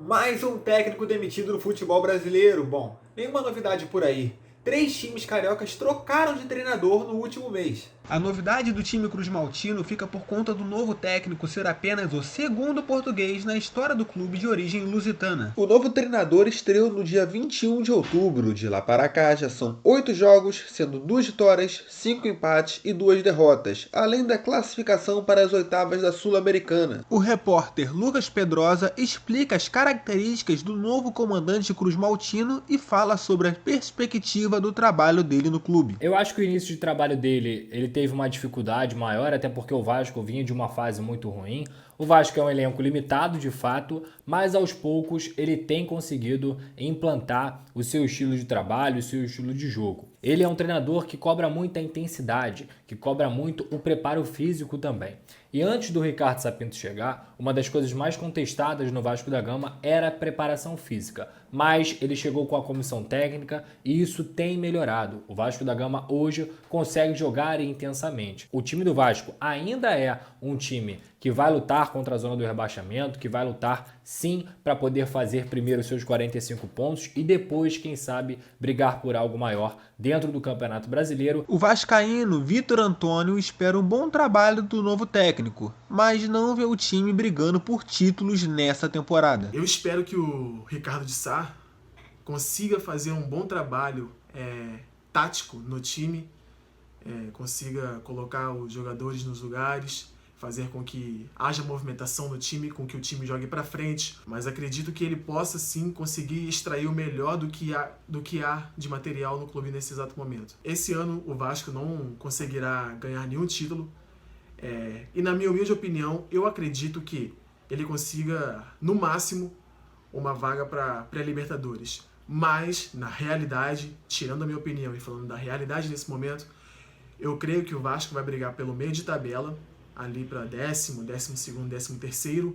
Mais um técnico demitido no futebol brasileiro. Bom, nenhuma novidade por aí. 3 times cariocas trocaram de treinador no último mês. A novidade do time cruzmaltino fica por conta do novo técnico ser apenas o segundo português na história do clube de origem lusitana. O novo treinador estreou no dia 21 de outubro. De lá para cá já são 8 jogos, sendo 2 vitórias, 5 empates e 2 derrotas, além da classificação para as oitavas da Sul-Americana. O repórter Lucas Pedrosa explica as características do novo comandante cruzmaltino e fala sobre a perspectiva do trabalho dele no clube. Eu acho que o início de trabalho dele, ele teve uma dificuldade maior, até porque o Vasco vinha de uma fase muito ruim. O Vasco é um elenco limitado de fato, mas aos poucos ele tem conseguido implantar o seu estilo de trabalho, o seu estilo de jogo. Ele é um treinador que cobra muita intensidade, que cobra muito o preparo físico também. E antes do Ricardo Sapinto chegar, uma das coisas mais contestadas no Vasco da Gama era a preparação física. Mas ele chegou com a comissão técnica e isso tem melhorado. O Vasco da Gama hoje consegue jogar intensamente. O time do Vasco ainda é um time que vai lutar contra a zona do rebaixamento, que vai lutar sim para poder fazer primeiro seus 45 pontos e depois, quem sabe, brigar por algo maior dentro do Campeonato Brasileiro. O vascaíno Vitor Antônio espera um bom trabalho do novo técnico, mas não vê o time brigando por títulos nessa temporada. Eu espero que o Ricardo de Sá consiga fazer um bom trabalho tático no time, consiga colocar os jogadores nos lugares, fazer com que haja movimentação no time, com que o time jogue para frente, mas acredito que ele possa sim conseguir extrair o melhor do que há de material no clube nesse exato momento. Esse ano o Vasco não conseguirá ganhar nenhum título, e na minha humilde opinião, eu acredito que ele consiga, no máximo, uma vaga para pré-Libertadores. Mas, na realidade, tirando a minha opinião e falando da realidade nesse momento, eu creio que o Vasco vai brigar pelo meio de tabela, ali para 10º, 12º, 13º,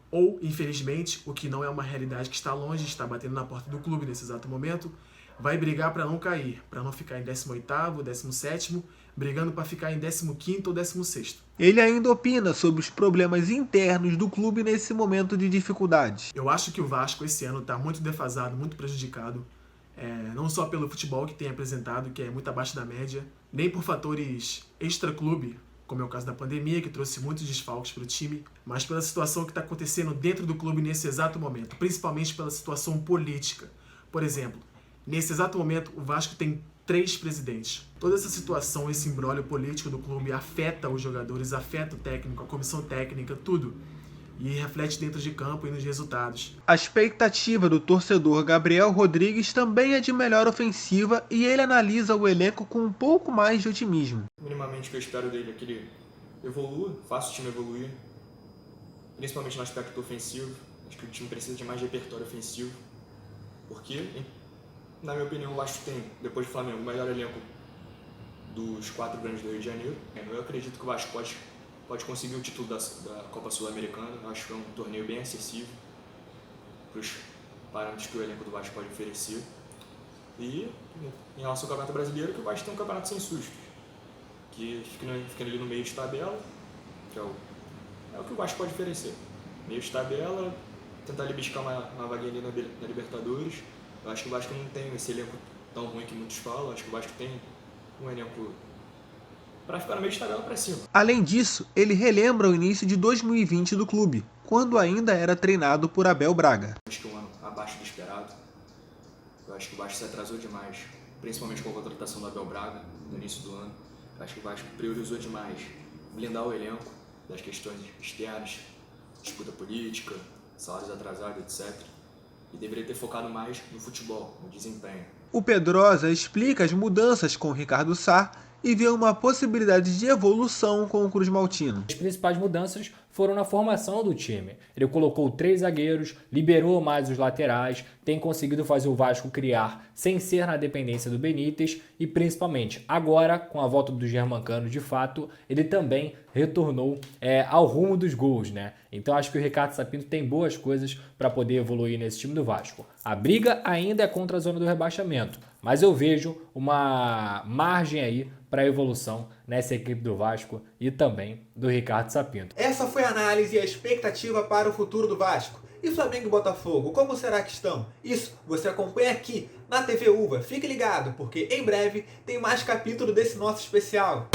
ou, infelizmente, o que não é uma realidade que está longe, está batendo na porta do clube nesse exato momento, vai brigar para não cair, para não ficar em 18º, 17º, brigando para ficar em 15º ou 16º. Ele ainda opina sobre os problemas internos do clube nesse momento de dificuldade. Eu acho que o Vasco esse ano está muito defasado, muito prejudicado, não só pelo futebol que tem apresentado, que é muito abaixo da média, nem por fatores extra-clube, como é o caso da pandemia, que trouxe muitos desfalques para o time, mas pela situação que está acontecendo dentro do clube nesse exato momento, principalmente pela situação política. Por exemplo, nesse exato momento, o Vasco tem 3 presidentes. Toda essa situação, esse imbróglio político do clube afeta os jogadores, afeta o técnico, a comissão técnica, tudo. E reflete dentro de campo e nos resultados. A expectativa do torcedor Gabriel Rodrigues também é de melhor ofensiva e ele analisa o elenco com um pouco mais de otimismo. Minimamente o que eu espero dele é que ele evolua, faça o time evoluir, principalmente no aspecto ofensivo. Acho que o time precisa de mais repertório ofensivo, porque, na minha opinião, o Vasco tem, depois do Flamengo, o melhor elenco dos 4 grandes do Rio de Janeiro. Eu acredito que o Vasco pode conseguir o título da Copa Sul-Americana. Acho que é um torneio bem acessível para os parâmetros que o elenco do Vasco pode oferecer. E, em relação ao Campeonato Brasileiro, que o Vasco tem um campeonato sem sustos, que fica ali no meio de tabela, que é o que o Vasco pode oferecer. Meio de tabela, tentar ali buscar uma vaguinha ali na Libertadores. Eu acho que o Vasco não tem esse elenco tão ruim que muitos falam. Acho que o Vasco tem um elenco para ficar no meio de tabela para cima. Além disso, ele relembra o início de 2020 do clube, quando ainda era treinado por Abel Braga. Acho que um ano abaixo do esperado. Eu acho que o Vasco se atrasou demais, principalmente com a contratação do Abel Braga no início do ano. Eu acho que o Vasco priorizou demais blindar o elenco das questões externas, disputa política, salários atrasados, etc. E deveria ter focado mais no futebol, no desempenho. O Pedrosa explica as mudanças com o Ricardo Sá e vê uma possibilidade de evolução com o cruzmaltino. As principais mudanças foram na formação do time. Ele colocou 3 zagueiros, liberou mais os laterais, tem conseguido fazer o Vasco criar sem ser na dependência do Benítez e principalmente agora, com a volta do Germancano de fato, ele também retornou ao rumo dos gols, né? Então acho que o Ricardo Sapinto tem boas coisas para poder evoluir nesse time do Vasco. A briga ainda é contra a zona do rebaixamento, mas eu vejo uma margem aí para evolução nessa equipe do Vasco e também do Ricardo Sapinto. Essa foi a análise e a expectativa para o futuro do Vasco. E Flamengo e Botafogo, como será que estão? Isso você acompanha aqui na TV Uva. Fique ligado, porque em breve tem mais capítulo desse nosso especial.